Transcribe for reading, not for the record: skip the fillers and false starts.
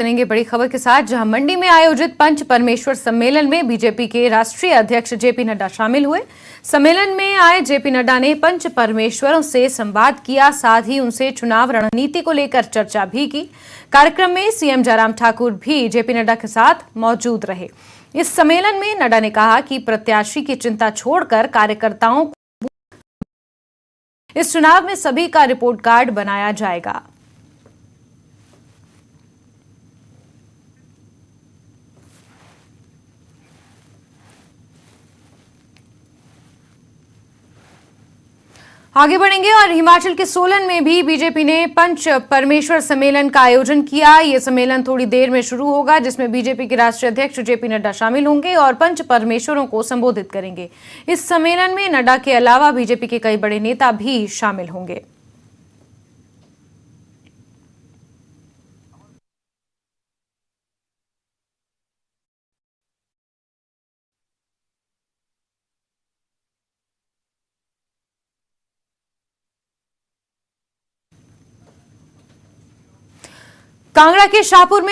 करेंगे बड़ी खबर के साथ, जहां मंडी में आयोजित पंच परमेश्वर सम्मेलन में बीजेपी के राष्ट्रीय अध्यक्ष जेपी नड्डा शामिल हुए। सम्मेलन में आए जेपी नड्डा ने पंच परमेश्वरों से संवाद किया, साथ ही उनसे चुनाव रणनीति को लेकर चर्चा भी की। कार्यक्रम में सीएम जयराम ठाकुर भी जेपी नड्डा के साथ मौजूद रहे। इस सम्मेलन में नड्डा ने कहा कि प्रत्याशी की चिंता छोड़कर कार्यकर्ताओं को इस चुनाव में सभी का रिपोर्ट कार्ड बनाया जाएगा। आगे बढ़ेंगे और हिमाचल के सोलन में भी बीजेपी ने पंच परमेश्वर सम्मेलन का आयोजन किया। ये सम्मेलन थोड़ी देर में शुरू होगा, जिसमें बीजेपी के राष्ट्रीय अध्यक्ष जेपी नड्डा शामिल होंगे और पंच परमेश्वरों को संबोधित करेंगे। इस सम्मेलन में नड्डा के अलावा बीजेपी के कई बड़े नेता भी शामिल होंगे। कांगड़ा के शाहपुर में